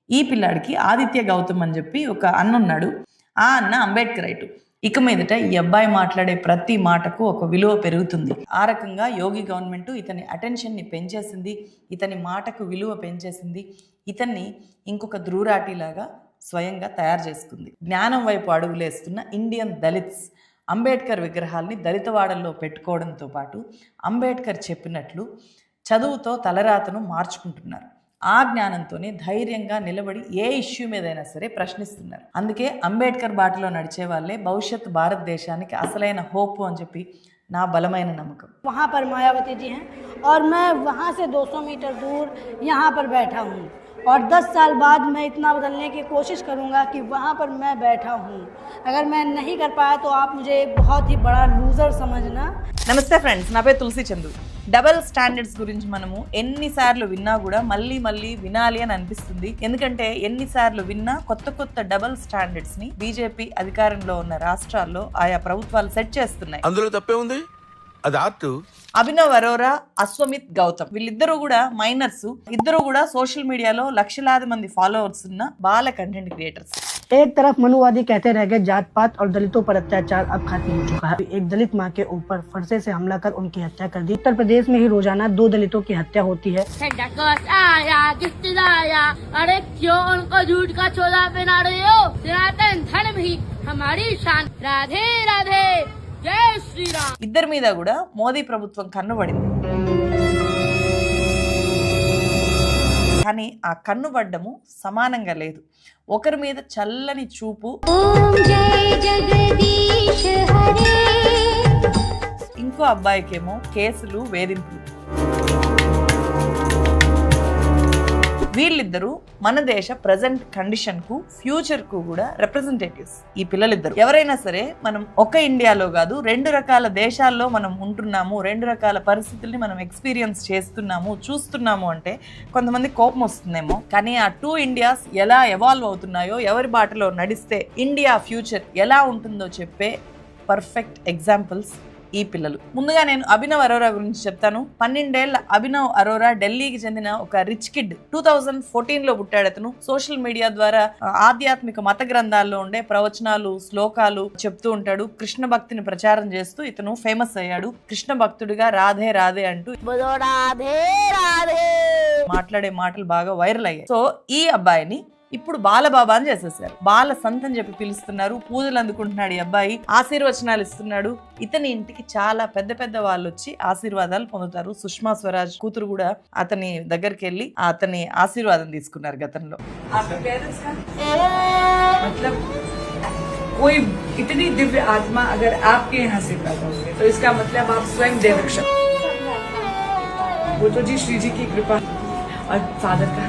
ఈ పిల్లాడికి ఆదిత్య గౌతమ్ అని చెప్పి ఒక అన్న ఉన్నాడు. ఆ అన్న అంబేద్కర్ రైట్. ఇక మీదట ఈ అబ్బాయి మాట్లాడే ప్రతి మాటకు ఒక విలువ పెరుగుతుంది. ఆ రకంగా యోగి గవర్నమెంట్ ఇతని అటెన్షన్ని పెంచేసింది, ఇతని మాటకు విలువ పెంచేసింది, ఇతన్ని ఇంకొక ధ్రువరాటిలాగా స్వయంగా తయారు చేసుకుంది. జ్ఞానం వైపు అడుగులేస్తున్న ఇండియన్ దళిత్స్ అంబేద్కర్ విగ్రహాల్ని దళితవాడల్లో పెట్టుకోవడంతో పాటు అంబేద్కర్ చెప్పినట్లు చదువుతో తలరాతను మార్చుకుంటున్నారు. ఆ జ్ఞానంతోనే ధైర్యంగా నిలబడి ఏ ఇష్యూ మీదైనా సరే ప్రశ్నిస్తున్నారు. అందుకే అంబేద్కర్ బాటలో నడిచే వాళ్ళే భవిష్యత్ భారతదేశానికి అసలైన హోప్ అని చెప్పి నా బలమైన నమ్మకం. वहाँ पर मायावती जी हैं और मैं वहाँ से 200 मीटर दूर यहाँ पर बैठा हूँ और 10 साल बाद मैं इतना बदलने की कोशिश करूँगा कि वहाँ पर मैं बैठा हूँ. अगर मैं नहीं कर पाया तो आप मुझे एक बहुत ही बड़ा लूजर समझना. నమస్తే ఫ్రెండ్స్, నా పేరు తులసి చందు. డబల్ స్టాండర్డ్స్ గురించి మనము ఎన్నిసార్లు విన్నా కూడా మళ్ళీ మళ్ళీ వినాలి అని అనిపిస్తుంది. ఎందుకంటే ఎన్నిసార్లు విన్నా కొత్త కొత్త డబల్ స్టాండర్డ్స్ ని బీజేపీ అధికారంలో ఉన్న రాష్ట్రాల్లో ఆయా ప్రభుత్వాలు సెట్ చేస్తున్నాయి. అందులో తప్పే ఉంది, అది ఆర్ట్. అభినవ్ అరోరా, అశ్వమిత్ గౌతమ్ వీళ్ళిద్దరూ కూడా మైనర్స్. ఇద్దరు కూడా సోషల్ మీడియాలో లక్షలాది మంది ఫాలోవర్స్ ఉన్న బాల కంటెంట్ క్రియేటర్స్. एक तरफ मनुवादी कहते रह गए जात पात और दलितों पर अत्याचार अब खत्म हो चुका है. एक दलित मां के ऊपर फरसे से हमला कर उनकी हत्या कर दी. उत्तर प्रदेश में ही रोजाना 2 दलितों की हत्या होती है. अरे क्यों उनको झूठ का चोला पहना रहे हो? सनातन धर्म ही हमारी शान. राधे राधे, जय श्री राम. ఇద్దరి మీద కూడా మోదీ ప్రభుత్వం కన్నుబడింది. కానీ ఆ కన్నుబడ్డము సమానంగా లేదు. ఒకరి మీద చల్లని చూపు, ఇంకో అబ్బాయికేమో కేసులు, వేధింపులు. వీళ్ళిద్దరూ మన దేశ ప్రజెంట్ కండిషన్ కు, ఫ్యూచర్ కు కూడా రిప్రజెంటేటివ్స్ ఈ పిల్లలిద్దరు. ఎవరైనా సరే మనం ఒక ఇండియాలో కాదు, 2 రకాల దేశాల్లో మనం ఉంటున్నాము, 2 రకాల పరిస్థితుల్ని మనం ఎక్స్పీరియన్స్ చేస్తున్నాము, చూస్తున్నాము అంటే కొంతమంది కోపం వస్తుందేమో. కానీ ఆ 2 ఇండియాస్ ఎలా ఎవాల్వ్ అవుతున్నాయో, ఎవరి బాటలో నడిస్తే ఇండియా ఫ్యూచర్ ఎలా ఉంటుందో చెప్పే పర్ఫెక్ట్ ఎగ్జాంపుల్స్ ఈ పిల్లలు. ముందుగా నేను అభినవ్ అరోరా గురించి చెప్తాను. 12 ఏళ్ల అభినవ్ అరోరా ఢిల్లీకి చెందిన ఒక రిచ్ కిడ్. 2014లో పుట్టాడు అతను. సోషల్ మీడియా ద్వారా ఆధ్యాత్మిక మత గ్రంథాల్లో ఉండే ప్రవచనాలు, శ్లోకాలు చెప్తూ ఉంటాడు. కృష్ణ భక్తిని ప్రచారం చేస్తూ ఇతను ఫేమస్ అయ్యాడు. కృష్ణ భక్తుడిగా రాధే రాధే అంటూ మాట్లాడే మాటలు బాగా వైరల్ అయ్యాయి. సో ఈ అబ్బాయిని ఇప్పుడు బాలబాబా అని చేసేసారు. బాల సంత్ అని చెప్పి పిలుస్తున్నారు. పూజలు అందుకుంటున్నాడు ఈ అబ్బాయి, ఆశీర్వచనాలు ఇస్తున్నాడు. ఇతని ఇంటికి చాలా పెద్ద పెద్ద వాళ్ళు వచ్చి ఆశీర్వాదాలు పొందుతారు. సుష్మా స్వరాజ్ కూతురు కూడా అతని దగ్గరికి వెళ్ళి అతని ఆశీర్వాదం తీసుకున్నారు గతంలో. कोई इतनी दिव्य आत्मा अगर आपके यहाँ से पैदा हुए तो इसका मतलब आप स्वयं देवरक्षक. वो तो जी श्री जी की कृपा और फादर का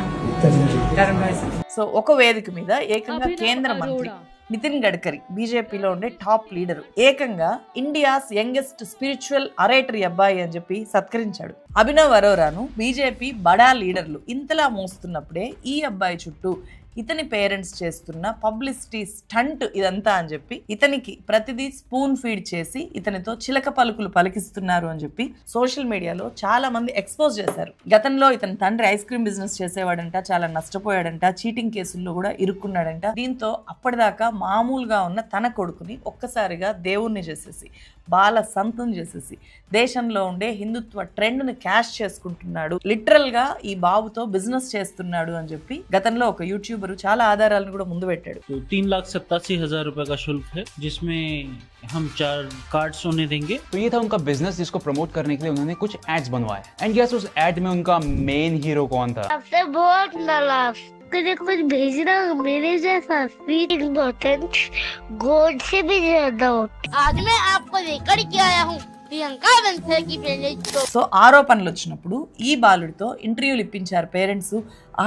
करण भाई साहब. సో ఒక వేదిక మీద ఏకంగా కేంద్ర మంత్రి నితిన్ గడ్కరీ, బీజేపీలో ఉండే టాప్ లీడర్, ఏకంగా ఇండియాస్ యంగెస్ట్ స్పిరిచువల్ అరేటరీ అబ్బాయి అని చెప్పి సత్కరించాడు. అభినవ్ అరోరాను బీజేపీ బడా లీడర్లు ఇంతలా మోస్తున్నప్పుడే ఈ అబ్బాయి చుట్టూ ఇతని పేరెంట్స్ చేస్తున్న పబ్లిసిటీ స్టంట్ ఇదంతా అని చెప్పి ఇతనికి ప్రతిదీ స్పూన్ ఫీడ్ చేసి ఇతనితో చిలక పలుకులు పలికిస్తున్నారు అని చెప్పి సోషల్ మీడియాలో చాలా మంది ఎక్స్పోజ్ చేశారు. గతంలో ఇతని తండ్రి ఐస్ క్రీమ్ బిజినెస్ చేసేవాడంట, చాలా నష్టపోయాడంట, చీటింగ్ కేసుల్లో కూడా ఇరుక్కున్నాడంట. దీంతో అప్పటిదాకా మామూలుగా ఉన్న తన కొడుకుని ఒక్కసారిగా దేవుణ్ణి చేసేసి, బాల సంతం చేసేసి దేశంలో ఉండే హిందుత్వ ట్రెండ్ ని క్యాష్ చేసుకుంటున్నాడు. లిటరల్ గా ఈ బాబుతో బిజినెస్ చేస్తున్నాడు అని చెప్పి గతంలో ఒక యూట్యూబర్ చాలా ఆధారాలను కూడా ముందు పెట్టాడు. 3,87,000 रुपए का शुल्क है, जिसमें हम 4 कार्ड्स उन्हें देंगे. तो ये था उनका बिजनेस, जिसको प्रमोट करने के लिए उन्होंने कुछ एड्स बनवाए. एंड यस, उस एड में उनका मेन हीरो कौन था? सबसे बहुत नालायक कुछ भेजना मेरे जैसा स्वीट इम्पोर्टेंट गोल्ड से भी ज्यादा होता. आज मैं आपको लेकर के आया हूँ प्रियंका बंसल की प्लेलिस्ट. సో ఆరోపణలు వచ్చినప్పుడు ఈ బాలుడితో ఇంటర్వ్యూలు ఇప్పించారు పేరెంట్స్.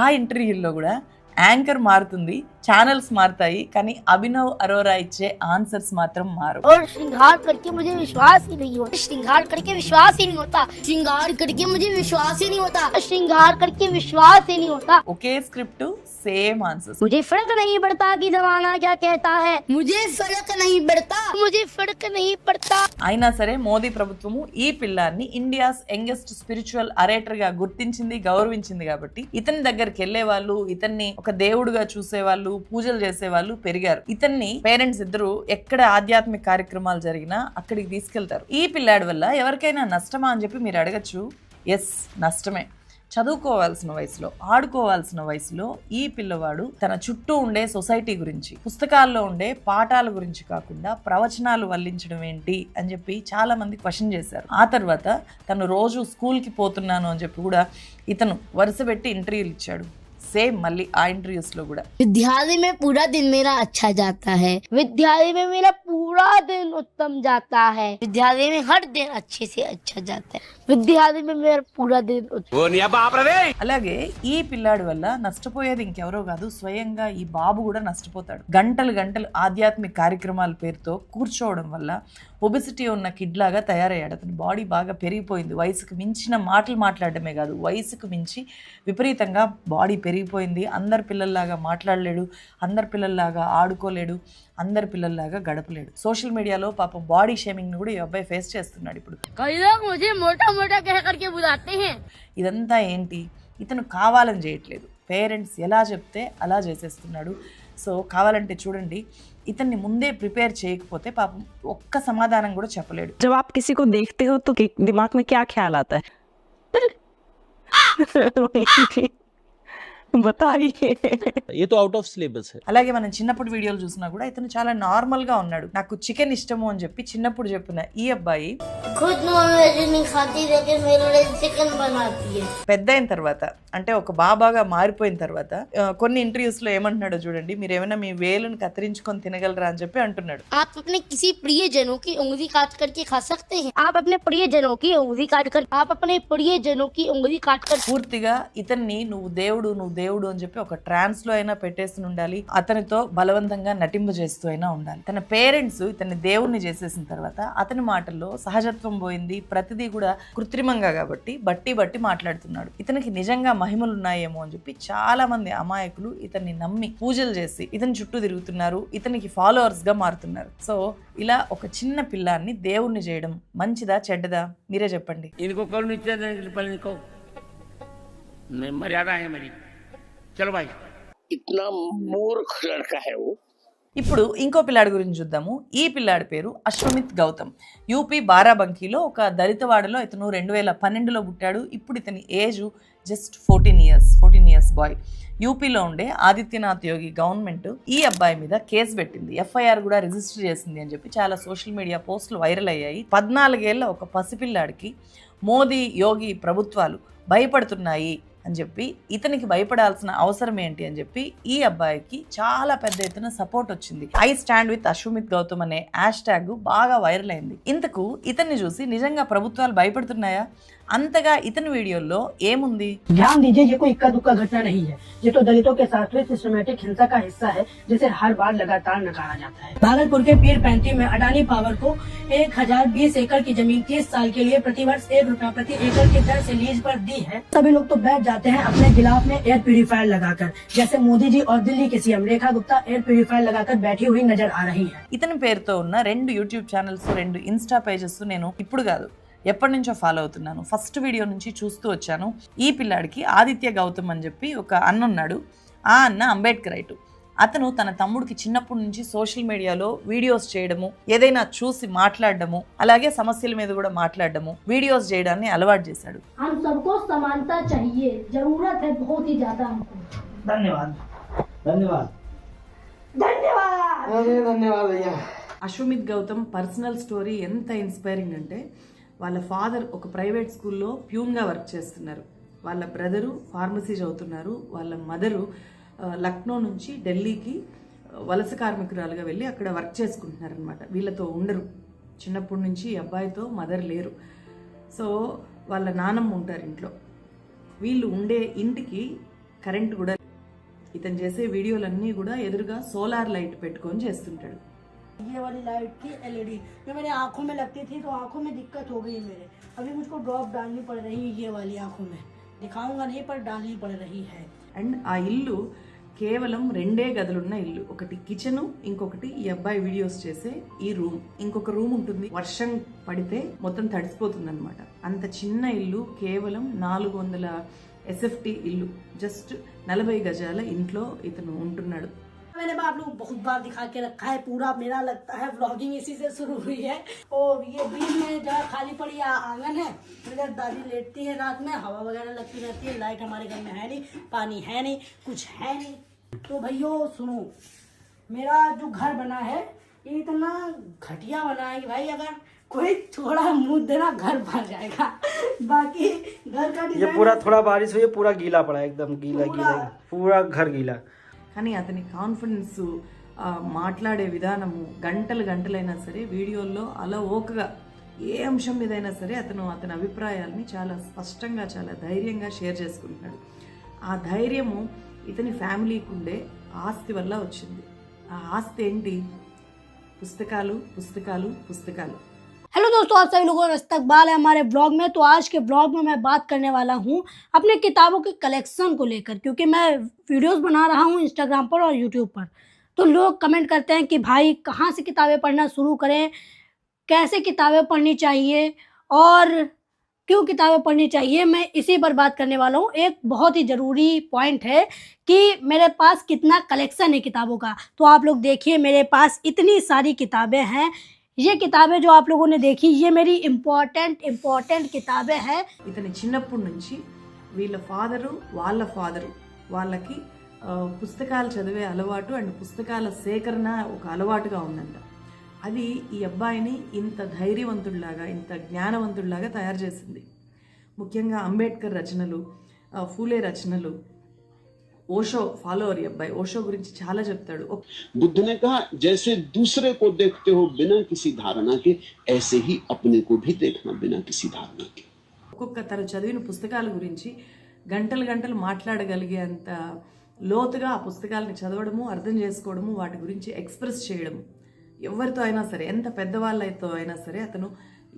ఆ ఇంటర్వ్యూల్లో కూడా యాంకర్ మారుతుంది, ఛానల్స్ మారుతాయి, కానీ అభినవ్ అరోరా ఇచ్చే ఆన్సర్స్ మాత్రం మారు. और श्रृंगार करके मुझे विश्वास ही नहीं होता. श्रृंगार करके विश्वास ही नहीं होता. श्रृंगार करके मुझे विश्वास ही नहीं होता. श्रृंगार करके विश्वास ही नहीं होता. ఒకే స్క్రిప్ట్, సేమ్ ఆన్సర్స్. मुझे फर्क नहीं पड़ता कि जमाना क्या कहता है. मुझे फर्क नहीं पड़ता. मुझे फर्क नहीं पड़ता. అయినా సరే మోదీ ప్రభుత్వము ఈ పిల్లాన్ని ఇండియాస్ యంగెస్ట్ స్పిరిచువల్ అరేటర్ గా గుర్తించింది, గౌరవించింది. కాబట్టి ఇతని దగ్గరికి వెళ్లే వాళ్ళు, ఇతన్ని ఒక ఒక దేవుడుగా చూసేవాళ్ళు, పూజలు చేసేవాళ్ళు పెరిగారు. ఇతన్ని పేరెంట్స్ ఇద్దరు ఎక్కడ ఆధ్యాత్మిక కార్యక్రమాలు జరిగినా అక్కడికి తీసుకెళ్తారు. ఈ పిల్లాడి వల్ల ఎవరికైనా నష్టమా అని చెప్పి మీరు అడగచ్చు. ఎస్, నష్టమే. చదువుకోవాల్సిన వయసులో, ఆడుకోవాల్సిన వయసులో ఈ పిల్లవాడు తన చుట్టూ ఉండే సొసైటీ గురించి, పుస్తకాల్లో ఉండే పాఠాల గురించి కాకుండా ప్రవచనాలు వల్లించడం ఏంటి అని చెప్పి చాలా మంది క్వశ్చన్ చేశారు. ఆ తర్వాత తను రోజు స్కూల్కి పోతున్నాను అని చెప్పి కూడా ఇతను వరుస పెట్టి ఇంటర్వ్యూలు ఇచ్చాడు. సేమ్ మళ్ళీ ఆ ఇంటర్వ్యూస్ లో కూడా विद्यालय में पूरा दिन मेरा अच्छा जाता है, विद्यालय में मेरा पूरा दिन उत्तम जाता है, विद्यालय में हर दिन अच्छे से अच्छा जाता है, विद्यालय में मेरा पूरा दिन అలాగే ఈ పిల్లాడి వల్ల నష్టపోయేది ఇంకెవరో కాదు, స్వయంగా ఈ బాబు కూడా నష్టపోతాడు. గంటలు గంటలు ఆధ్యాత్మిక కార్యక్రమాల పేరుతో కూర్చోవడం వల్ల ఒబెసిటీ ఉన్న కిడ్ లాగా తయారయ్యాడు. అతని బాడీ బాగా పెరిగిపోయింది. వయసుకు మించిన మాటలు మాట్లాడటమే కాదు, వయసుకు మించి విపరీతంగా బాడీ పెరిగిపోయింది. అందరి పిల్లల్లాగా మాట్లాడలేడు, అందరి పిల్లల్లాగా ఆడుకోలేడు, అందరి పిల్లల్లాగా గడపలేడు. సోషల్ మీడియాలో పాపం బాడీ షేమింగ్ ని కూడా ఈ అబ్బాయి ఫేస్ చేస్తున్నాడు ఇప్పుడు. ఇదంతా ఏంటి? ఇతను కావాలని చేయట్లేదు, పేరెంట్స్ ఎలా చెప్తే అలా చేసేస్తున్నాడు. సో కావాలంటే చూడండి, ఇతన్ని ముందే ప్రిపేర్ చేయకపోతే పాపం ఒక్క సమాధానం కూడా చెప్పలేడు. जब आप किसी को देखते हो तो दिमाग में क्या ख्याल आता है? बताइए। ये तो आउट ऑफ सिलेबस है. అలాగే మనం చిన్నప్పుడు వీడియోలు చూసినా కూడా ఇతను చాలా నార్మల్ గా ఉన్నాడు. నాకు చికెన్ ఇష్టము అని చెప్పి చిన్నప్పుడు చెప్పిన ఈ అబ్బాయి खुद नॉनवेज नहीं खाती लेकिन मेरे लिए चिकन बनाती है. పెద్ద అయిన తర్వాత, అంటే ఒక బాబాగా మారిపోయిన తర్వాత కొన్ని ఇంటర్వ్యూస్ లో ఏమంటున్నాడో చూడండి. మీరు ఏమైనా మీ వేలును కత్తిరించుకొని తినగలరా అని చెప్పి అంటున్నాడు. आप अपने किसी प्रियजनों की उंगली काट करके खा सकते हैं, आप अपने प्रियजनों की उंगली काट कर, आप अपने प्रियजनों की उंगली काट कर. పూర్తిగా ఇతన్ని నువ్వు దేవుడు అని చెప్పి ఒక ట్రాన్స్ లో అయినా పెట్టేసి ఉండాలి, అతనితో బలవంతంగా నటింపజేస్తూ అయినా ఉండాలి. తన పేరెంట్స్ ఇతన్ని దేవుణ్ణి చేసేసిన తర్వాత అతని మాటల్లో సహజత్వం పోయింది. ప్రతిదీ కూడా కృత్రిమంగా కాబట్టి బట్టి మాట్లాడుతున్నాడు. ఇతనికి నిజంగా మహిమలు ఉన్నాయేమో అని చెప్పి చాలా మంది అమాయకులు ఇతన్ని నమ్మి పూజలు చేసి ఇతని చుట్టూ తిరుగుతున్నారు, ఇతనికి ఫాలోవర్స్ గా మారుతున్నారు. సో ఇలా ఒక చిన్న పిల్లాన్ని దేవుణ్ణి చేయడం మంచిదా చెడ్డదా మీరే చెప్పండి. मर्यादा है मेरी. चलो भाई. इतना मूर्ख लड़का है वो. ఇప్పుడు ఇంకో పిల్లాడి గురించి చూద్దాము. ఈ పిల్లాడి పేరు అశ్వమిత్ గౌతమ్. యూపీ బారాబంకీలో ఒక దళితవాడలో ఇతను 2012లో పుట్టాడు. ఇప్పుడు ఇతని ఏజ్ జస్ట్ 14 ఇయర్స్ బాయ్. యూపీలో ఉండే ఆదిత్యనాథ్ యోగి గవర్నమెంట్ ఈ అబ్బాయి మీద కేసు పెట్టింది, ఎఫ్ఐఆర్ కూడా రిజిస్టర్ చేసింది అని చెప్పి చాలా సోషల్ మీడియా పోస్టులు వైరల్ అయ్యాయి. 14 ఏళ్ల ఒక పసిపిల్లాడికి మోదీ యోగి ప్రభుత్వాలు భయపడుతున్నాయి అని చెప్పి, ఇతనికి భయపడాల్సిన అవసరం ఏంటి అని చెప్పి ఈ అబ్బాయికి చాలా పెద్ద ఎత్తున సపోర్ట్ వచ్చింది. ఐ స్టాండ్ విత్ అశ్వమిత్ గౌతమ్ అనే హ్యాష్ ట్యాగ్ బాగా వైరల్ అయింది. ఇంతకు ఇతన్ని చూసి నిజంగా ప్రభుత్వాలు భయపడుతున్నాయా? అంతగా ఇతని వీడియోలో ఏముంది? ध्यान दीजिए, ये कोई इक्का दुक्का घटना नहीं है। ये तो दलितों के साथ हुई सिस्टमेटिक हिंसा का हिस्सा है, जिसे हर बार लगातार नकारा जाता है। भागलपुर के पीर पैंती में अडानी पावर को 1020 एकड़ की जमीन 30 साल के लिए प्रतिवर्ष ₹1 प्रति एकड़ की दर से लीज पर दी है। सभी लोग तो बैठ जाते हैं अपने गिलाफ में एयर प्यूरिफायर लगाकर, जैसे मोदी जी और दिल्ली के CM Rekha Gupta air purifier लगाकर बैठी हुई नजर आ रही है. ఇతని పేరుతో ఉన్న 2 యూట్యూబ్ ఛానల్స్, 2 ఇన్స్టా పేజెస్ నేను ఇప్పుడు కాదు ఎప్పటి నుంచో ఫాలో అవుతున్నాను. ఫస్ట్ వీడియో నుంచి చూస్తూ వచ్చాను. ఈ పిల్లాడికి ఆదిత్య గౌతమ్ అని చెప్పి ఒక అన్న ఉన్నాడు. ఆ అన్న అంబేద్కర్ రైట్. అతను తన తమ్ముడికి చిన్నప్పటి నుంచి సోషల్ మీడియాలో వీడియోస్ చేయడము, ఏదైనా చూసి మాట్లాడడము, అలాగే సమస్యల మీద కూడా మాట్లాడడము, వీడియోస్ చేయడాన్ని అలవాటు చేశాడు. हम सबको समानता चाहिए, जरूरत है बहुत ही ज्यादा हमको. धन्यवाद धन्यवाद धन्यवाद धन्यवाद भैया. అశ్వమిత్ గౌతమ్ పర్సనల్ స్టోరీ ఎంత ఇన్స్పైరింగ్ అంటే, వాళ్ళ ఫాదర్ ఒక ప్రైవేట్ స్కూల్లో ప్యూన్గా వర్క్ చేస్తున్నారు, వాళ్ళ బ్రదరు ఫార్మసీ చదువుతున్నారు, వాళ్ళ మదరు లక్నో నుంచి ఢిల్లీకి వలస కార్మికురాలుగా వెళ్ళి అక్కడ వర్క్ చేసుకుంటున్నారు అనమాట. వీళ్ళతో ఉండరు, చిన్నప్పటి నుంచి ఈ అబ్బాయితో మదర్ లేరు. సో వాళ్ళ నానమ్మ ఉంటారు ఇంట్లో. వీళ్ళు ఉండే ఇంటికి కరెంట్ కూడా. ఇతను చేసే వీడియోలన్నీ కూడా ఎదురుగా సోలార్ లైట్ పెట్టుకొని చేస్తుంటాడు. ये वाली लाइट थी LED, जो मेरे आंखों में लगती थी तो आंखों में दिक्कत हो गई मेरे. अभी मुझको ड्रॉप डालनी पड़ रही है ये वाली आंखों में, दिखाऊंगा नहीं पर डालनी पड़ रही है. అండ్ ఆ ఇల్లు కేవలం 2 గదులున్న ఇల్లు. ఒకటి కిచెన్, ఇంకొకటి ఈ అబ్బాయి వీడియోస్ చేసే ఈ రూమ్. ఇంకొక రూమ్ ఉంటుంది, వర్షం పడితే మొత్తం తడిసిపోతుంది అనమాట. అంత చిన్న ఇల్లు, కేవలం 400 ఎస్ఎఫ్టీ ఇల్లు, జస్ట్ 40 గజాల ఇంట్లో ఇతను ఉంటున్నాడు. मैंने आप लोग बहुत बार दिखा के रखा है पूरा, मेरा लगता है व्लॉगिंग इसी से शुरू हुई है। और ये बीच में जगह खाली पड़ी आंगन है, इधर दादी लेटती है रात में, हवा वगैरह लगती रहती है। लाइट हमारे घर में है नहीं, पानी है नहीं, कुछ है नहीं। तो भैया सुनो, मेरा जो घर बना है ये इतना घटिया बना है कि भाई अगर कोई थोड़ा मुंह देना घर भर जाएगा। बाकी घर का ये पूरा थोड़ा बारिश हुई पूरा गीला पड़ा, एकदम गीला गीला, पूरा घर गीला। కానీ అతని కాన్ఫిడెన్స్, మాట్లాడే విధానము, గంటలైనా సరే వీడియోల్లో అలవోకగా ఏ అంశం మీదైనా సరే అతని అభిప్రాయాలని చాలా స్పష్టంగా, చాలా ధైర్యంగా షేర్ చేసుకుంటున్నాడు. ఆ ధైర్యము ఇతని ఫ్యామిలీకి ఉండే ఆస్తి వల్ల వచ్చింది. ఆ ఆస్తి ఏంటి? పుస్తకాలు, పుస్తకాలు, పుస్తకాలు. हेलो दोस्तों, आप सभी लोगों का इस्तकबाल है हमारे ब्लॉग में। तो आज के ब्लॉग में मैं बात करने वाला हूँ अपने किताबों के कलेक्शन को लेकर, क्योंकि मैं वीडियोस बना रहा हूँ इंस्टाग्राम पर और यूट्यूब पर। तो लोग कमेंट करते हैं कि भाई कहाँ से किताबें पढ़ना शुरू करें, कैसे किताबें पढ़नी चाहिए और क्यों किताबें पढ़नी चाहिए। मैं इसी पर बात करने वाला हूँ। एक बहुत ही ज़रूरी पॉइंट है कि मेरे पास कितना कलेक्शन है किताबों का। तो आप लोग देखिए, मेरे पास इतनी सारी किताबें हैं। ये किताबें जो आप लोगों ने देखी, ये मेरी इम्पोर्टेंट किताबें हैं। ఇతని చిన్నప్పటి నుంచి వీళ్ళ ఫాదరు, వాళ్ళకి పుస్తకాలు చదివే అలవాటు అండ్ పుస్తకాల సేకరణ ఒక అలవాటుగా ఉందంట. అది ఈ అబ్బాయిని ఇంత ధైర్యవంతుడిలాగా, ఇంత జ్ఞానవంతుడిలాగా తయారు చేసింది. ముఖ్యంగా అంబేద్కర్ రచనలు, ఫూలే రచనలు, ओशो फॉलोअर अब्बाई ओशो गुरिंची चाला చెప్తాడు. बुद्ध ने कहा जैसे दूसरे को देखते हो बिना किसी धारणा के, ऐसे ही अपने को भी देखना बिना किसी धारणा के. ఒక్కొక్క తన చదివిన పుస్తకాల గురించి గంటలు మాట్లాడగలిగే అంత లోతుగా ఆ పుస్తకాలను చదవడము, అర్థం చేసుకోవడము, వాటి గురించి ఎక్స్ప్రెస్ చేయడము. ఎవరితో అయినా సరే, ఎంత పెద్దవాళ్ళతో అయినా సరే అతను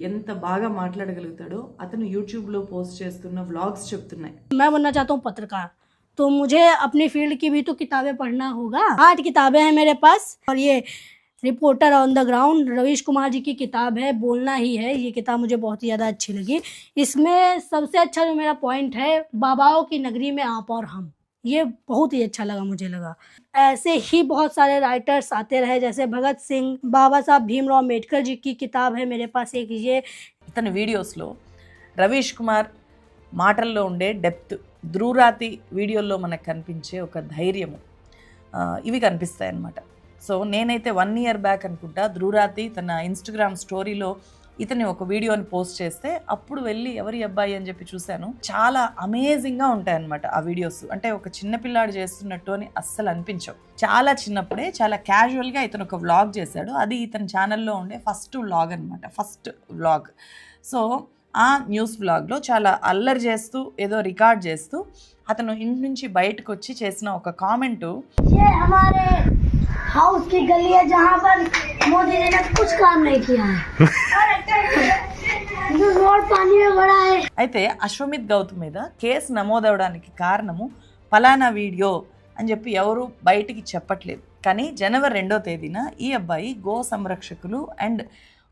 ఎంత బాగా మాట్లాడగలుగుతాడో అతను యూట్యూబ్లో పోస్ట్ చేస్తున్న వ్లాగ్స్ చెప్తున్నాయి. मैं बनना चाहता हूँ पत्रकार, तो मुझे अपनी फील्ड की भी तो किताबें पढ़ना होगा। 8 किताबें हैं मेरे पास और ये reporter on the ground Ravish Kumar ji की किताब है, बोलना ही है। ये किताब मुझे बहुत ही ज़्यादा अच्छी लगी। इसमें सबसे अच्छा जो मेरा पॉइंट है, बाबाओं की नगरी में आप और हम, ये बहुत ही अच्छा लगा मुझे लगा। ऐसे ही बहुत सारे राइटर्स आते रहे, जैसे भगत सिंह, बाबा साहब भीमराव अम्बेडकर जी की किताब है मेरे पास एक। ये ఇతని వీడియోస్లో రవీష్ కుమార్ మాటల్లో ఉండే డెప్త్, ధ్రువరాతి వీడియోల్లో మనకు కనిపించే ఒక ధైర్యము, ఇవి కనిపిస్తాయి అన్నమాట. సో నేనైతే 1 year బ్యాక్ అనుకుంటా ధ్రువరాతి తన ఇన్స్టాగ్రామ్ స్టోరీలో ఇతని ఒక వీడియోని పోస్ట్ చేస్తే అప్పుడు వెళ్ళి ఎవరి అబ్బాయి అని చెప్పి చూశాను. చాలా అమేజింగ్గా ఉంటాయన్నమాట ఆ వీడియోస్. అంటే ఒక చిన్నపిల్లాడు చేస్తున్నట్టు అని అస్సలు అనిపించవు. చాలా చిన్నప్పుడే చాలా క్యాజువల్గా ఇతను ఒక వ్లాగ్ చేశాడు. అది ఇతని ఛానల్లో ఉండే ఫస్ట్ వ్లాగ్ అనమాట, ఫస్ట్ వ్లాగ్. సో ఆ న్యూస్ వ్లాగ్లో చాలా అల్లరి చేస్తూ, ఏదో రికార్డ్ చేస్తూ అతను ఇంటి నుంచి బయటకు వచ్చి చేసిన ఒక కామెంటు, हाउस की गली है जहाँ पर मोदी जी ने कुछ काम नहीं किया है, रोड पानी में बड़ा है. అయితే అశ్వమిత్ గౌతమ్ మీద కేసు నమోదవడానికి కారణము ఫలానా వీడియో అని చెప్పి ఎవరు బయటికి చెప్పట్లేదు. కానీ జనవరి 2వ తేదీన ఈ అబ్బాయి గో సంరక్షకులు అండ్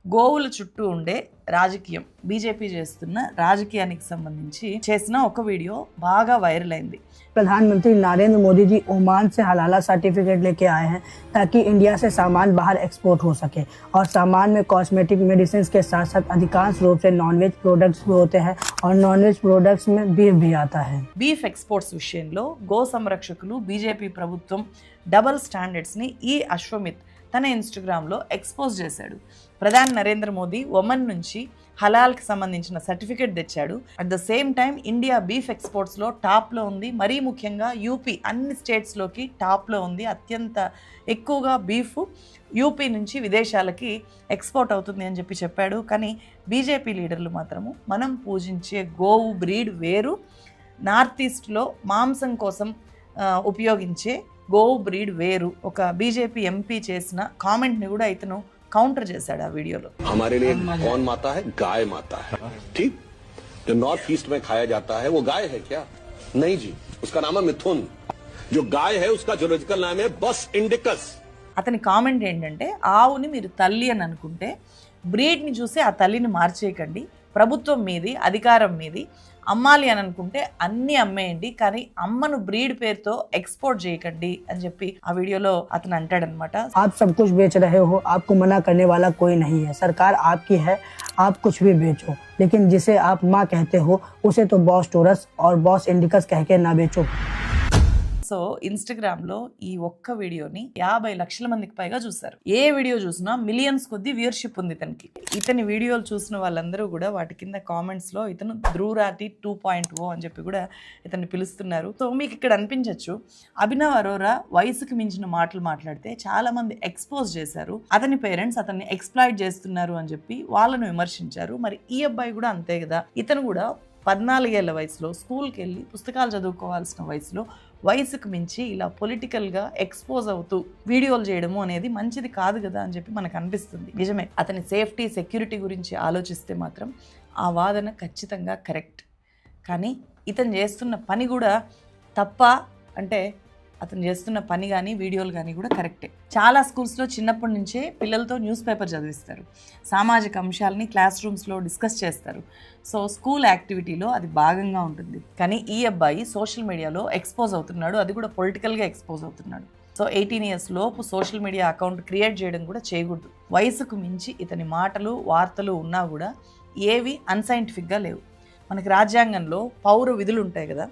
గోవుల చుట్టూ ఉండే రాజకీయం, బీజేపీ చేస్తున్న రాజకీయానికి సంబంధించి చేసిన ఒక వీడియో బాగా వైరల్ అయింది. प्रधानमंत्री नरेंद्र मोदी जी ओमान से हलाला सर्टिफिकेट लेके आए हैं ताकि इंडिया से सामान बाहर एक्सपोर्ट हो सके। और सामान में कॉस्मेटिक मेडिसिन के साथ साथ अधिकांश रूप से नॉनवेज प्रोडक्ट्स भी होते हैं और नॉनवेज प्रोडक्ट्स में बीफ भी आता है. బీఫ్ ఎక్స్పోర్ట్స్ విషయంలో గో సంరక్షకులు, బీజేపీ ప్రభుత్వం డబుల్ స్టాండర్డ్స్ని ఈ అశ్వమిత్ తన ఇన్స్టాగ్రామ్లో ఎక్స్పోజ్ చేశాడు. ప్రధాని నరేంద్ర మోదీ ఒమన్ నుంచి హలాల్కి సంబంధించిన సర్టిఫికేట్ తెచ్చాడు. At the same time India beef ఎక్స్పోర్ట్స్లో టాప్లో ఉంది. మరీ ముఖ్యంగా యూపీ అన్ని స్టేట్స్లోకి టాప్లో ఉంది. అత్యంత ఎక్కువగా బీఫ్ యూపీ నుంచి విదేశాలకి ఎక్స్పోర్ట్ అవుతుంది అని చెప్పి చెప్పాడు. కానీ బీజేపీ లీడర్లు మాత్రము మనం పూజించే గోవు బ్రీడ్ వేరు, నార్త్ ఈస్ట్లో మాంసం కోసం ఉపయోగించే గోవు బ్రీడ్ వేరు. ఒక బీజేపీ ఎంపీ చేసిన కామెంట్ని కూడా ఇతను కౌంటర్ చేశాడు ఆ వీడియోలో. हमारे लिए कौन माता है? गाय माता है. ठीक, जो नॉर्थ ईस्ट में खाया जाता है वो गाय है क्या? नहीं जी, उसका नाम है मिथुन. जो गाय है उसका जूलॉजिकल नाम है बस इंडिकस. అతని కామెంట్ ఏంటంటే, ఆవుని మీరు తల్లి అని అనుకుంటే బ్రీడ్ని చూసి ఆ తల్లిని మార్చేయకండి. ప్రభుత్వం మీది, అధికారం మీది. అమ్మాలి అని అనుకుంటే అన్ని అమ్మేయండి, కానీ అమ్మను బ్రీడ్ పేరుతో ఎక్స్పోర్ట్ చేయకండి అని చెప్పి ఆ వీడియోలో అతను అంటాడనమాట. आप सब कुछ बेच रहे हो, आपको मना करने वाला कोई नहीं है, सरकार आपकी है, आप कुछ भी बेचो, लेकिन जिसे आप माँ कहते हो उसे तो बॉस टोरस और बॉस इंडिकस कह के ना बेचो. సో ఇన్స్టాగ్రామ్ లో ఈ ఒక్క వీడియోని 50 లక్షల మందికి పైగా చూసారు. ఏ వీడియో చూసినా మిలియన్స్ కొద్ది వ్యూవర్షిప్ ఉంది ఇతనికి. ఇతని వీడియోలు చూసిన వాళ్ళందరూ కూడా వాటి కింద కామెంట్స్ లో ఇతను ధ్రువరాటి 2.0 అని చెప్పి కూడా ఇతన్ని పిలుస్తున్నారు. సో మీకు ఇక్కడ అనిపించవచ్చు, అభినవ్ అరోరా వయసుకు మించిన మాటలు మాట్లాడితే చాలా మంది ఎక్స్పోజ్ చేశారు, అతని పేరెంట్స్ అతన్ని ఎక్స్ప్లాయిట్ చేస్తున్నారు అని చెప్పి వాళ్ళను విమర్శించారు. మరి ఈ అబ్బాయి కూడా అంతే కదా, ఇతను కూడా 14 ఏళ్ల వయసులో స్కూల్కి వెళ్ళి పుస్తకాలు చదువుకోవాల్సిన వయసులో వయసుకు మించి ఇలా పొలిటికల్గా ఎక్స్పోజ్ అవుతూ వీడియోలు చేయడము అనేది మంచిది కాదు కదా అని చెప్పి మనకు అనిపిస్తుంది. నిజమే, అతని సేఫ్టీ సెక్యూరిటీ గురించి ఆలోచిస్తే మాత్రం ఆ వాదన ఖచ్చితంగా కరెక్ట్. కానీ ఇతను చేస్తున్న పని కూడా తప్ప అంటే అతను చేస్తున్న పని కానీ వీడియోలు కానీ కూడా కరెక్టే. చాలా స్కూల్స్లో చిన్నప్పటి నుంచే పిల్లలతో న్యూస్ పేపర్ చదివిస్తారు, సామాజిక అంశాలని క్లాస్ రూమ్స్లో డిస్కస్ చేస్తారు. సో స్కూల్ యాక్టివిటీలో అది భాగంగా ఉంటుంది. కానీ ఈ అబ్బాయి సోషల్ మీడియాలో ఎక్స్పోజ్ అవుతున్నాడు, అది కూడా పొలిటికల్గా ఎక్స్పోజ్ అవుతున్నాడు. సో 18 ఇయర్స్ లోపు సోషల్ మీడియా అకౌంట్ క్రియేట్ చేయడం కూడా చేయకూడదు. వయసుకు మించి ఇతని మాటలు వార్తలు ఉన్నా కూడా ఏవి అన్సైంటిఫిక్గా లేవు. మనకి రాజ్యాంగంలో పౌర విధులు ఉంటాయి కదా,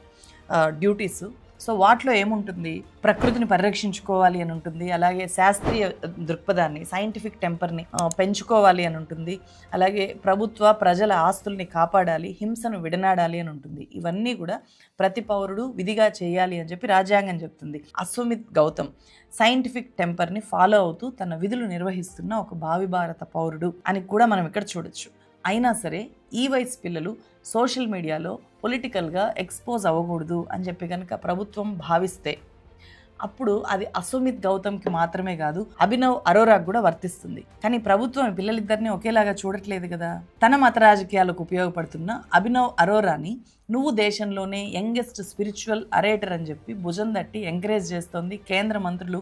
డ్యూటీస్. సో వాటిలో ఏముంటుంది, ప్రకృతిని పరిరక్షించుకోవాలి అని ఉంటుంది, అలాగే శాస్త్రీయ దృక్పథాన్ని సైంటిఫిక్ టెంపర్ని పెంచుకోవాలి అని ఉంటుంది, అలాగే ప్రభుత్వ ప్రజల ఆస్తుల్ని కాపాడాలి, హింసను విడనాడాలి అని ఉంటుంది. ఇవన్నీ కూడా ప్రతి పౌరుడు విధిగా చేయాలి అని చెప్పి రాజ్యాంగం చెప్తుంది. అశ్వమిత్ గౌతమ్ సైంటిఫిక్ టెంపర్ని ఫాలో అవుతూ తన విధులు నిర్వహిస్తున్న ఒక భావి భారత పౌరుడు అని కూడా మనం ఇక్కడ చూడొచ్చు. అయినా సరే ఈ వయసు పిల్లలు సోషల్ మీడియాలో పొలిటికల్గా ఎక్స్పోజ్ అవ్వకూడదు అని చెప్పి కనుక ప్రభుత్వం భావిస్తే అప్పుడు అది అశ్వమిత్ గౌతమ్కి మాత్రమే కాదు, అభినవ్ అరోరాకు కూడా వర్తిస్తుంది. కానీ ప్రభుత్వం పిల్లలిద్దరిని ఒకేలాగా చూడట్లేదు కదా. తన మత రాజకీయాలకు ఉపయోగపడుతున్న అభినవ్ అరోరాని నువ్వు దేశంలోనే యంగెస్ట్ స్పిరిచువల్ అరేటర్ అని చెప్పి భుజం తట్టి ఎంకరేజ్ చేస్తోంది కేంద్ర మంత్రులు.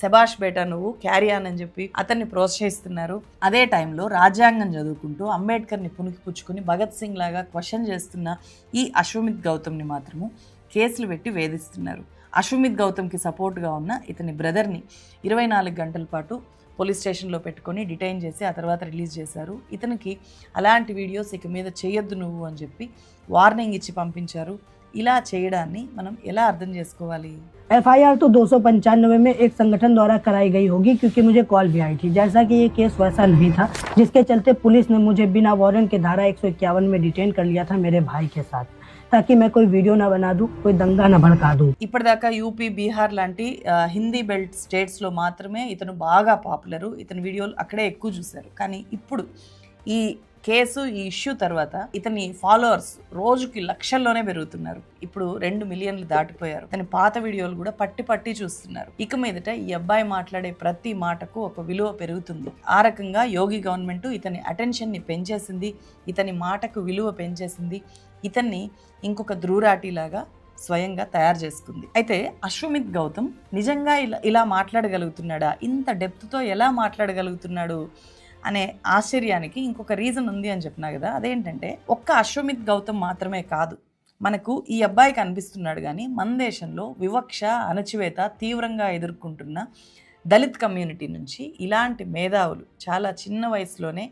శభాష్ బేటా, నువ్వు క్యారీ ఆన్ అని చెప్పి అతన్ని ప్రోత్సహిస్తున్నారు. అదే టైంలో రాజ్యాంగం చదువుకుంటూ అంబేద్కర్ని పుణికిపుచ్చుకుని భగత్ సింగ్ లాగా క్వశ్చన్ చేస్తున్న ఈ అశ్వమిత్ గౌతమ్ని మాత్రము కేసులు పెట్టి వేధిస్తున్నారు. అశ్వమిత్ గౌతమ్కి సపోర్ట్గా ఉన్న ఇతని బ్రదర్ని 24 గంటల పాటు పోలీస్ స్టేషన్లో పెట్టుకొని డిటైన్ చేసి ఆ తర్వాత రిలీజ్ చేశారు. ఇతనికి అలాంటి వీడియోస్ ఇక మీద చేయొద్దు నువ్వు అని చెప్పి వార్నింగ్ ఇచ్చి పంపించారు. ఇలా చేయడాన్ని మనం ఎలా అర్థం చేసుకోవాలి? FIR तो 295 में एक संगठन द्वारा कराई गई होगी, क्योंकि मुझे कॉल भी आई थी। जैसा कि ये केस वैसा नहीं था, जिसके चलते पुलिस ने मुझे बिना वारंट के धारा 151 में डिटेन कर लिया था मेरे भाई के साथ, ताकि मैं कोई वीडियो ना बना दूं, कोई दंगा ना भड़का दूं। ఇప్పటిదాకా యూపీ, బీహార్ లాంటి హిందీ బెల్ట్ స్టేట్స్లో మాత్రమే ఇతను బాగా పాపులరు, ఇతని వీడియోలు అక్కడే ఎక్కువ చూశారు. కానీ ఇప్పుడు ఈ కేసు, ఈ ఇష్యూ తర్వాత ఇతని ఫాలోవర్స్ రోజుకి లక్షల్లోనే పెరుగుతున్నారు. ఇప్పుడు 2 మిలియన్లు దాటిపోయారు. ఇతని పాత వీడియోలు కూడా పట్టి చూస్తున్నారు. ఇక మీదట ఈ అబ్బాయి మాట్లాడే ప్రతి మాటకు ఒక విలువ పెరుగుతుంది. ఆ రకంగా యోగి గవర్నమెంట్ ఇతని అటెన్షన్ని పెంచేసింది, ఇతని మాటకు విలువ పెంచేసింది, ఇతన్ని ఇంకొక ధ్రువరాటిలాగా స్వయంగా తయారు చేసుకుంది. అయితే అశ్వమిత్ గౌతమ్ నిజంగా ఇలా మాట్లాడగలుగుతున్నాడా, ఇంత డెప్త్తో ఎలా మాట్లాడగలుగుతున్నాడు అనే ఆశ్చర్యానికి ఇంకొక రీజన్ ఉంది అని చెప్పినా కదా. అదేంటంటే ఒక్క అశ్వమిత్ గౌతమ్ మాత్రమే కాదు, మనకు ఈ అబ్బాయి కనిపిస్తున్నాడు కానీ మన దేశంలో వివక్ష, అణచివేత తీవ్రంగా ఎదుర్కొంటున్న దళిత్ కమ్యూనిటీ నుంచి ఇలాంటి మేధావులు చాలా చిన్న వయసులోనే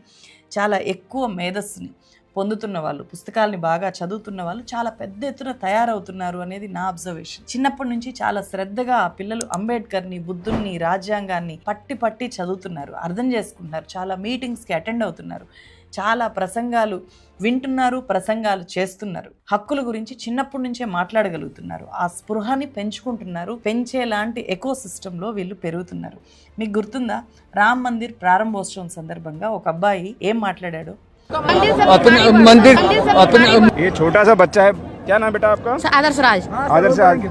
చాలా ఎక్కువ మేధస్సుని పొందుతున్న వాళ్ళు, పుస్తకాలని బాగా చదువుతున్న వాళ్ళు చాలా పెద్ద ఎత్తున తయారవుతున్నారు అనేది నా అబ్జర్వేషన్. చిన్నప్పటి నుంచి చాలా శ్రద్ధగా పిల్లలు అంబేద్కర్ని, బుద్ధుని, రాజ్యాంగాన్ని పట్టి చదువుతున్నారు, అర్థం చేసుకుంటున్నారు, చాలా మీటింగ్స్కి అటెండ్ అవుతున్నారు, చాలా ప్రసంగాలు వింటున్నారు, ప్రసంగాలు చేస్తున్నారు, హక్కుల గురించి చిన్నప్పటి నుంచే మాట్లాడగలుగుతున్నారు, ఆ స్పృహని పెంచుకుంటున్నారు, పెంచేలాంటి ఎకో సిస్టంలో వీళ్ళు పెరుగుతున్నారు. మీకు గుర్తుందా, రామ్ మందిర్ ప్రారంభోత్సవం సందర్భంగా ఒక అబ్బాయి ఏం మాట్లాడాడు? मंदिर ये छोटा सा बच्चा है, क्या नाम बेटा आपका? आदर्श राज। आदर्श राज,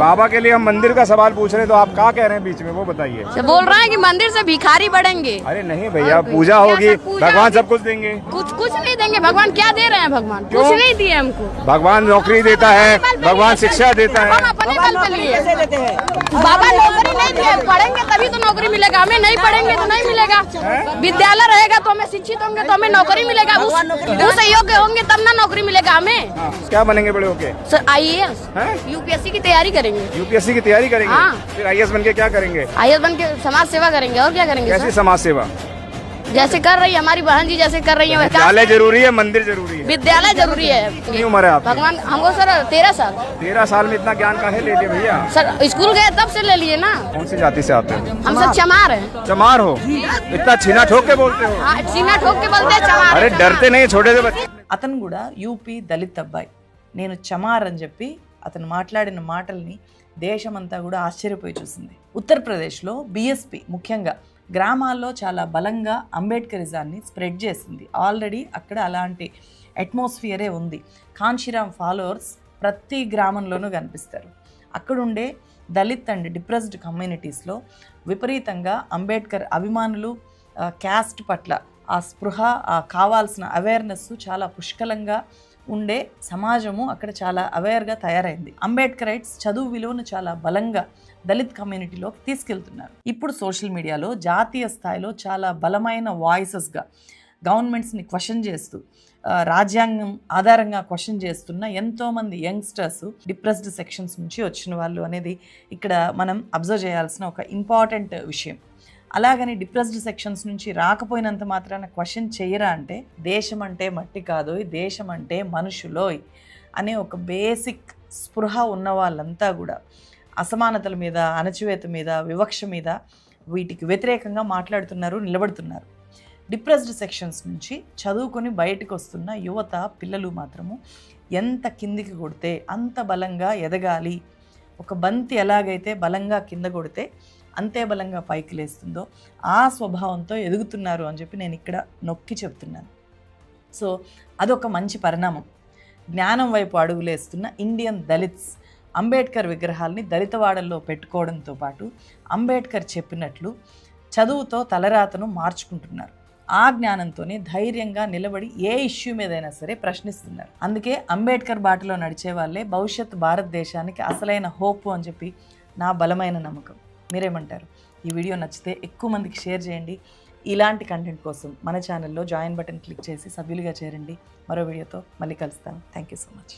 बाबा के लिए हम मंदिर का सवाल पूछ रहे हैं, तो आप क्या कह रहे हैं बीच में, वो बताइए। बोल रहे हैं कि मंदिर से भिखारी बढ़ेंगे। अरे नहीं भैया, पूजा होगी, भगवान सब कुछ देंगे। कुछ नहीं देंगे, भगवान क्या दे रहे हैं? भगवान कुछ नहीं दिए हमको। भगवान नौकरी देता है, भगवान शिक्षा देता है। हम अपने बल पे लिए, बाबा नौकरी नहीं पढ़ेंगे तभी तो नौकरी मिलेगा, हमें नहीं पढ़ेंगे तो नहीं मिलेगा। विद्यालय रहेगा तो हमें शिक्षित होंगे तो हमें नौकरी मिलेगा, उस योग्य होंगे तब ना नौकरी मिलेगा हमें। क्या बनेंगे बड़े होके? सर IAS, UPSC की तैयारी करेंगे। UPSC की तैयारी करेंगे? हाँ। फिर IAS बन के क्या करेंगे? IAS बन के समाज सेवा करेंगे और क्या करेंगे? कैसी समाज सेवा? जैसे कर रही है हमारी बहन जी, जैसे कर रही है। विद्यालय जरूरी है, मंदिर जरूरी है? विद्यालय जरूरी है। कितनी उम्र है आपकी? भगवान हमको सर 13 साल। 13 साल में इतना ज्ञान काहे ले लिए भैया? सर स्कूल गए तब से ले लिए ना। कौन सी जाति से आते हो? हम सब चमार हैं। चमार हो? इतना छीना ठोक के बोलते हो? हाँ, सीना ठोक के बोलते हैं चमार। अरे डरते नहीं छोटे से बच्चे? అతను కూడా యూపీ దళిత్ అబ్బాయి. నేను చమార్ అని చెప్పి అతను మాట్లాడిన మాటల్ని దేశమంతా కూడా ఆశ్చర్యపోయి చూసింది. ఉత్తరప్రదేశ్లో బీఎస్పీ ముఖ్యంగా గ్రామాల్లో చాలా బలంగా అంబేద్కరిజాన్ని స్ప్రెడ్ చేసింది. ఆల్రెడీ అక్కడ అలాంటి అట్మాస్ఫియరే ఉంది. కాంశీరామ్ ఫాలోవర్స్ ప్రతి గ్రామంలోనూ కనిపిస్తారు. అక్కడుండే దళిత్ అండ్ డిప్రెస్డ్ కమ్యూనిటీస్లో విపరీతంగా అంబేద్కర్ అభిమానులు, క్యాస్ట్ పట్ల ఆ స్పృహ, ఆ కావాల్సిన అవేర్నెస్ చాలా పుష్కలంగా ఉండే సమాజము అక్కడ చాలా అవేర్గా తయారైంది. అంబేద్కరైట్స్ చదువు విలువను చాలా బలంగా దళిత్ కమ్యూనిటీలోకి తీసుకెళ్తున్నారు. ఇప్పుడు సోషల్ మీడియాలో జాతీయ స్థాయిలో చాలా బలమైన వాయిసెస్గా గవర్నమెంట్స్ని క్వశ్చన్ చేస్తూ, రాజ్యాంగం ఆధారంగా క్వశ్చన్ చేస్తున్న ఎంతోమంది యంగ్స్టర్స్ డిప్రెస్డ్ సెక్షన్స్ నుంచి వచ్చిన వాళ్ళు అనేది ఇక్కడ మనం అబ్జర్వ్ చేయాల్సిన ఒక ఇంపార్టెంట్ విషయం. అలాగని డిప్రెస్డ్ సెక్షన్స్ నుంచి రాకపోయినంత మాత్రాన క్వశ్చన్ చేయరా అంటే, దేశం అంటే మట్టి కాదు, దేశం అంటే మనుషులోయ్ అనే ఒక బేసిక్ స్పృహ ఉన్న వాళ్ళంతా కూడా అసమానతల మీద, అణచివేత మీద, వివక్ష మీద వీటికి వ్యతిరేకంగా మాట్లాడుతున్నారు, నిలబడుతున్నారు. డిప్రెస్డ్ సెక్షన్స్ నుంచి చదువుకొని బయటకు వస్తున్న యువత, పిల్లలు మాత్రము ఎంత కిందికి కొడితే అంత బలంగా ఎదగాలి. ఒక బంతి ఎలాగైతే బలంగా కింద కొడితే అంతే బలంగా పైకి లేస్తుందో ఆ స్వభావంతో ఎదుగుతున్నారు అని చెప్పి నేను ఇక్కడ నొక్కి చెప్తున్నాను. సో అదొక మంచి పరిణామం. జ్ఞానం వైపు అడుగులేస్తున్న ఇండియన్ దళిత్స్ అంబేద్కర్ విగ్రహాల్ని దళితవాడల్లో పెట్టుకోవడంతో పాటు అంబేద్కర్ చెప్పినట్లు చదువుతో తలరాతను మార్చుకుంటున్నారు. ఆ జ్ఞానంతోనే ధైర్యంగా నిలబడి ఏ ఇష్యూ మీదైనా సరే ప్రశ్నిస్తున్నారు. అందుకే అంబేద్కర్ బాటలో నడిచే వాళ్ళే భవిష్యత్ భారతదేశానికి అసలైన హోప్ అని చెప్పి నా బలమైన నమ్మకం. మీరేమంటారు? ఈ వీడియో నచ్చితే ఎక్కువ మందికి షేర్ చేయండి. ఇలాంటి కంటెంట్ కోసం మన ఛానల్లో జాయిన్ బటన్ క్లిక్ చేసి సభ్యులుగా చేరండి. మరో వీడియోతో మళ్ళీ కలుస్తాను. Thank you so much.